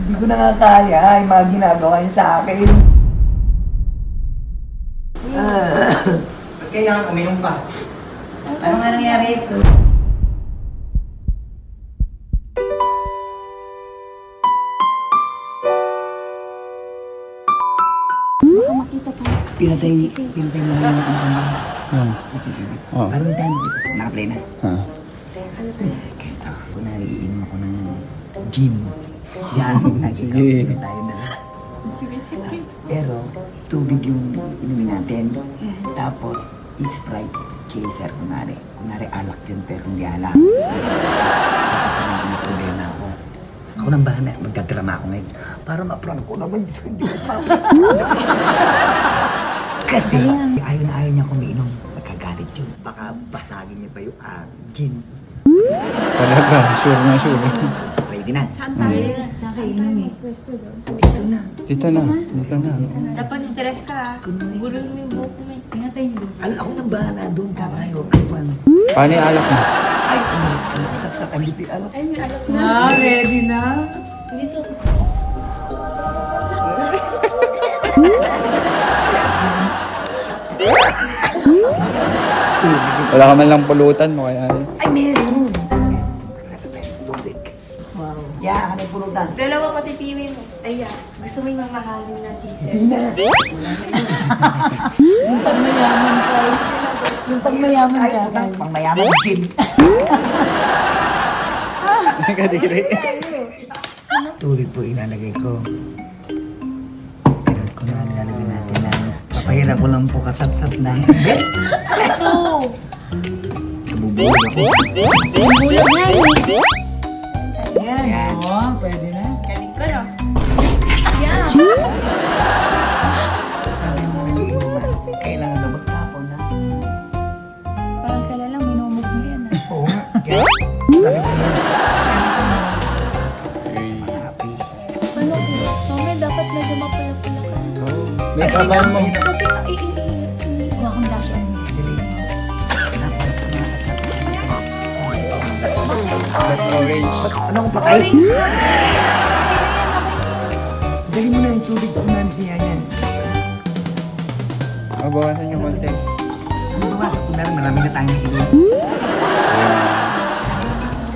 Hindi ko na nga kaya yung mga ginagawa niyo sa akin. Ba't kailangan uminom pa? Ano nga nangyari? Baka makita tayo sa Pinatay CCTV. mo na yung ang CCTV. Oh. Parang may tayo dito. Naka-play na. Ha? Kaya ako na iinom ako ng gin. Yan, Sige. nagkakaroon tayo na. Sige, sige. Pero, tubig yung inumin natin. Tapos, Sprite chaser, kunwari. Kunwari alak yun, pero hindi alak. Tapos, may problema ako. Ako nang bahala, magdadrama ako ngayon. Para ma-prank ko naman, Diyos ko, hindi ko pa. Kasi, ayaw na ayaw niya kumiinom. Magkagalit yun. Baka basagin niya pa yung gin. Talaga, sure na sure. Ready na? Saan tayo? Saan kayo inom eh? Pwesto daw. Dito na. Dito na, dito na. Dapat stress ka. Guluhin mo yung buhok mo eh. Pinatay niyo. Ako nang bahala doon, kakayo. Ay, paano? Paano yung alak mo? Ay, saksak ang lipi. Ano? Ay, alam na. Ready na? Dito sa... Wala ka man lang pulutan mo kaya. Ay, meron! Tubig. Wow. Yeah, kami pulutan. Dalawa pati piwi mo. Ay, gusto mo yung mamahalin na teaser. Hindi na. Yung pagmayaman ka. Yung pagmayaman Ay, ka. utang, pangmayaman gin. Kadiri. Tubig po ilalagay ko. Pero kung na nilalagay natin na papahiran ko lang po kasatsat lang. Ito! Nabubulag ako. Bulag na eh. Yan. Pwede na. Galing ko no? Yeah! Sabi mo nagiinuman, kailangan na magtapon na. Parang kala lang, minumog mo yan ah. Oo nga. Yan. Sabi ko na. Sa mga api. Ano po? Mami, dapat medyo mapula-pula ka. May sabahan mo. Kasi Kuha akong dash on mo. Dili. Napalas ko mga satsat. Orange. Ano kung patay? Orange na. Dali mo na yung tubig kung nanis niya yan. Mabawasan yung konti. Ano ba sa kunwari marami na tayong inom?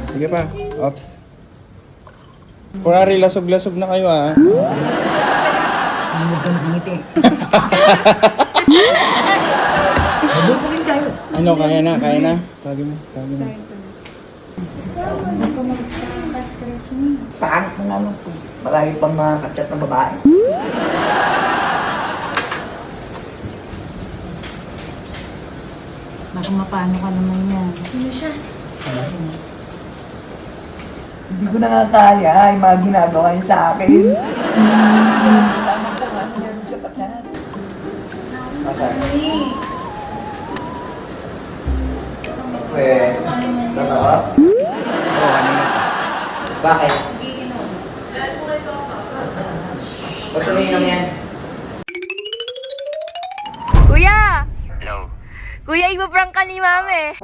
Sige pa, ops. Kunwari, lasog-lasog na kayo ah. Huwag ka nakangiti. Huwag ka rin tayo. Ano, kaya na, kaya na. Tawagin mo, tawagin mo. Huwag ka magka-stress mo. Pangit na nga nung marami pang mga kachat na babae. Baka mapano ka naman yan. Sino siya? Hindi ko na nga kaya yung mga ginagawa niyo sa akin. Kailangan ko nga meron siya kachat. Totoo? Oo, kanina pa. Bakit? Ba't umiinom yan? Kuya! Hello? Kuya, ipaprank ka ni Mami.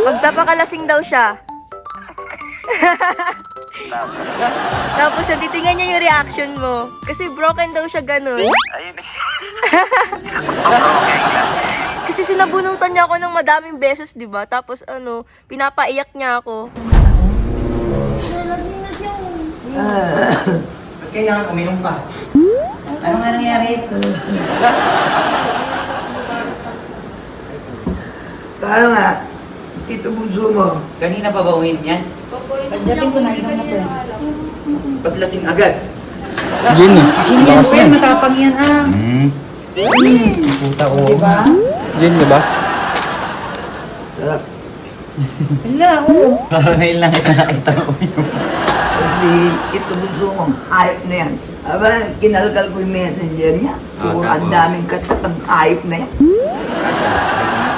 Magpapakalasing daw siya. Tapos natitingnan niya yung reaction mo. Kasi broken daw siya ganun. Kasi sinabunutan niya ako ng madaming beses, di ba? Tapos pinapaiyak niya ako. Nalasing na siya. Ba't kailangan uminom pa? Ano nga nangyari? Paano nga? Tito Bunso mo. Kanina pa ba uminom yan? Pagdating ko na ikaw na to. Ba't lasing agad? Gin eh. Lakas Uy, na. matapang yan ha. Puta ko. Diba? Gin, di ba? Sarap. Hala, oo. Ngayon lang ito nakita ko uminom. Tapos di Tito Bunso mo, hayop na yan. Aba, kinalkal ko yung messenger niya. Puro ang daming kachat ng hayop na yan. Kasa, ito na.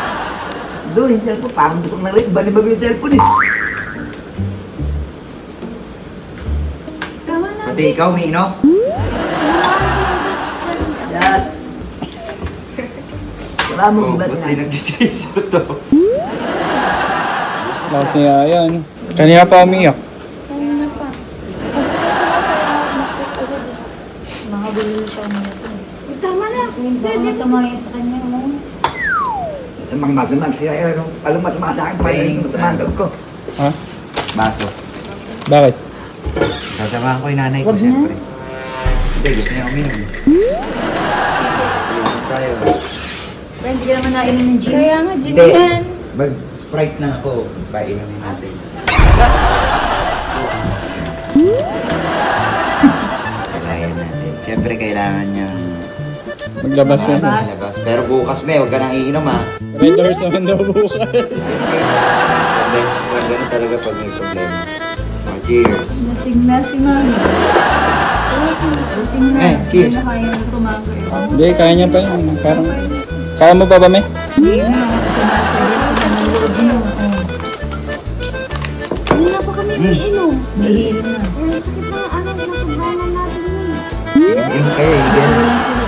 Doon yung cellphone, parang di ko na rin. Balibag yung cellphone eh. Tama na. Pati ikaw umiinom? Yan. Wala mo iba Ba't di sinabi. nag-chaser to? Lakas niya yan. Kanina pa umiyak. Kaya Baka masama yun sa kanya, mo. Masamang siya. Alam masama sa akin. Paano yung masama ang loob ko? Ha? Baso. Bakit? Sasamahan ko yung nanay ko, Wag na. syempre. Hindi, gusto niya uminom. Sige, tayo. Pero hindi ka naman nainom ng gin. Kaya nga, gin Hindi. yan. Mag-Sprite na ako. Painumin natin. Kailangan natin. Syempre, kailangan niyang Maglabas na. labas. Pero bukas, me, huwag ka nang iinom, ha? Red doors naman daw bukas. Sabi, ganun talaga pag may problema. Oh, cheers. Lasing na si Mami. Lasing na. Eh, cheers. Hindi na kaya ng tumago eh. Hindi, kaya niya pa yun. Parang... Kaya mo pa ba, me? Hindi na. Kasi nasa yes na ng loob mo. Hindi na pa kami iinom. Nahihilo na. Eh, sakit na ano, nasobranan natin yun. Inom kayo, Pero hindi. lang sila.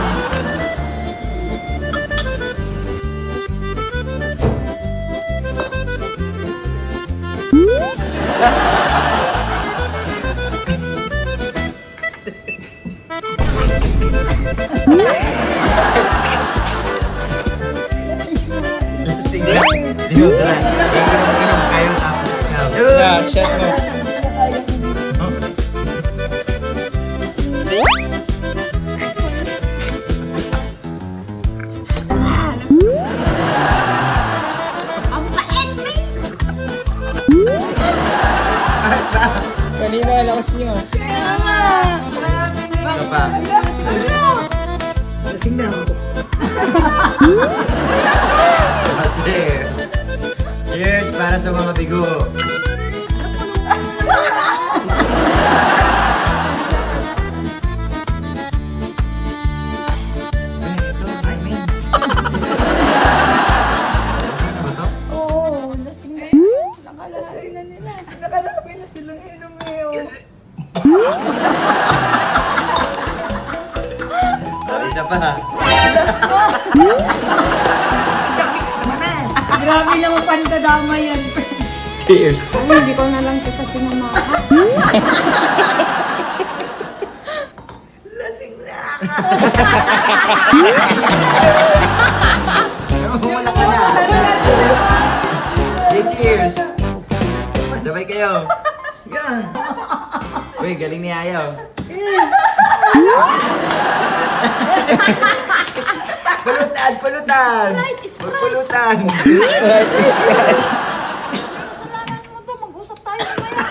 Sige. Inom tara. Inom kayo tapos ikaw. Yeah, shot mo. Kanina, lakas niyo. Isa pa. Lasing na ako. Cheers. Cheers para sa mga bigo. Oo, lasing na. Nakalahati na nila. Isa pa. Grabe naman pandadama yan. Cheers. Ano, hindi ko na lang kita sinamaha. Lasing na. Wala ka na. Okay, cheers. Sabay kayo. Yeah. Uy, galing ni Ayaw. Pulutan, pulutan. Pulutan. Kasalanan mo to, mag-usap tayo mamaya.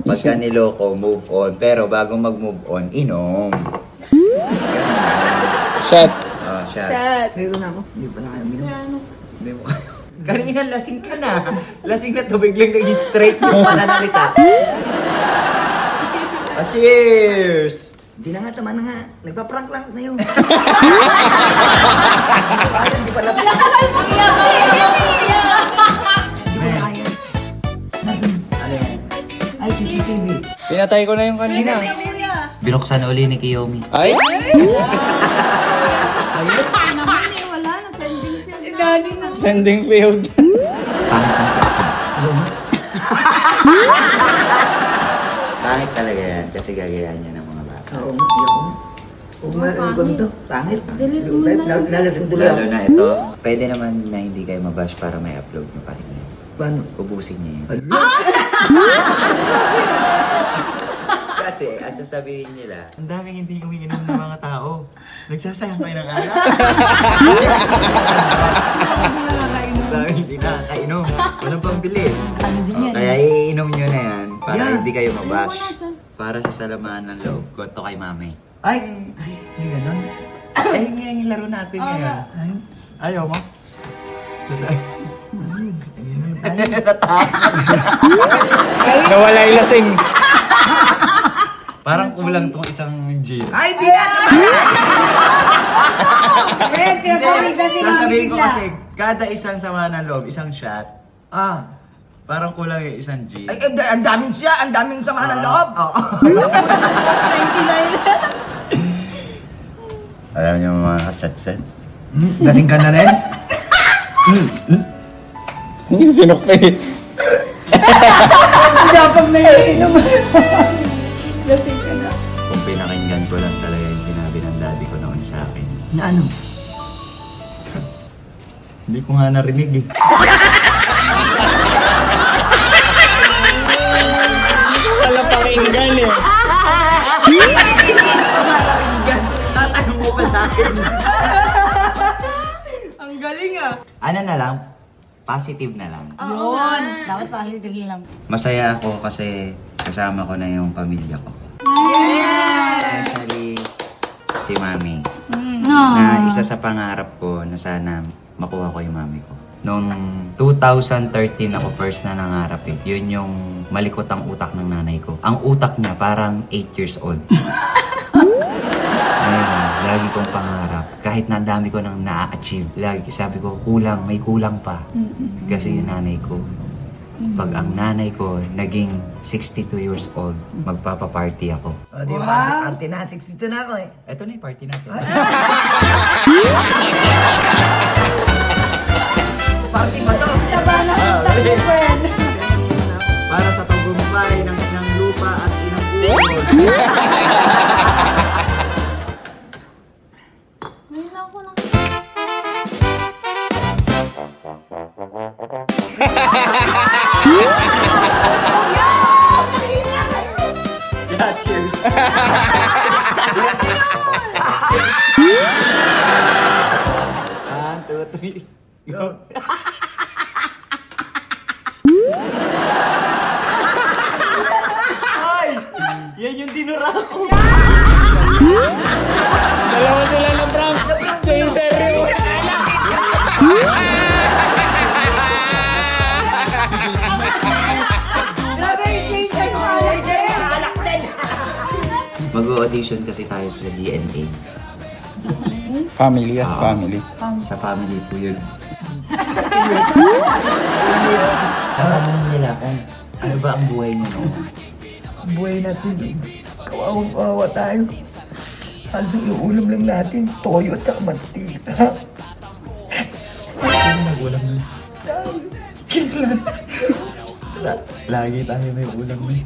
Pagka niloko, move on. Pero bago mag-move on, inom. Shot. Oh, shot. Chat. Kaya na ako. Hindi pa na kayo minum. Ano? Hindi mo kanina lasing ka na. Lasing na tubig lang naging straight yung pananalita. Ah, cheers! Hindi na nga, tama na nga. Nagpa-prank lang ako sa'yo. Kaya, hindi pala. Hindi ko kaya. Nasaan? Ano yan? Ay, CCTV. Pinatay ko na yung kanina. Binuksan uli ni Kiyomi. Ay? Naman eh, wala na. Sending field na. Galing na. Sending failed. Pangit talaga yan kasi gagayahan niya ng mga bata. Oo, hindi ako. Huwag mo ganito. Pangit. Lalasing tuloy ako. Lalo na ito, pwede naman na hindi kayo mabash para may upload nyo pa rin yan. Paano? Ubusin niya yun. Hala. Kasi, at sasabihin nila, ang daming hindi umiinom ng mga tao. Nagsasayang kayo ng alak. Ang daming hindi nakakainom. Walang pambili. Ano din yan? Kaya iinom nyo na yan para Yeah. hindi kayo mabash. Para sa salamaan ng loob ko. Ito kay mami. Ay, hindi ganon. Ay, nga yung laro natin ngayon. Ay, Ayaw mo? Nawala yung lasing. Parang kulang tong isang gin. ay, di na naman. Eh, pinapawisa si Mami Sasabihin ko bigla. kasi, kada isang sama ng loob, isang shot, Ah. parang kulang yung isang gin. Ay, ang daming siya. Ang daming sama ng loob. Oo. Alam niyo mga kasatsan? Lasing ka na rin? Sinukpay. Dapat na iinom. Lasing ka na. Kung pinakinggan ko lang talaga yung sinabi ng daddy ko noon, sa akin. Na ano? Hindi ko nga narinig eh. Wala pakinggan eh. Tatanong mo pa sa akin. Ang galing ah. Ano na lang, positive na lang. Yun. Dapat positive lang. Masaya ako kasi kasama ko na yung pamilya ko. Especially si Mami. Na isa sa pangarap ko na sana makuha ko yung Mami ko. Noong 2013 ako first na nangarap eh. Yun yung malikot ang utak ng nanay ko. Ang utak niya parang 8 years old. Ngayon, lagi kong pangarap. Kahit na dami ko nang na-achieve. Lagi sabi ko, kulang, may kulang pa. Kasi yung nanay ko. Pag ang nanay ko naging 62 years old, magpapaparty ako. O, di ba? Arte na, 62 na ako eh. Ito na yung party natin. Party ba to? Para sa tagumpay ng lupa at inang ulo. Yeah, cheers. One, two, three, go. Ay! Yan yung dinura ko. Dalawa sila ng prank. Siya yung seryo. Mag-audition kasi tayo sa DNA. Family as family. Sa family po yun. Tanong nila kung ano ba ang buhay niyo noon? Ang buhay natin eh. Kawawang-kawawa tayo. Halos yung ulam lang natin, toyo at saka mantika. Sino magulang niyo? Kiklan. Lagi tayo may ulam niyo.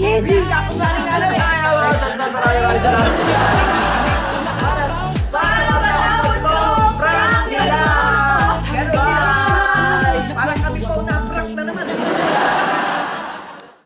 Yes, ako galing-galing. Ay, salamat.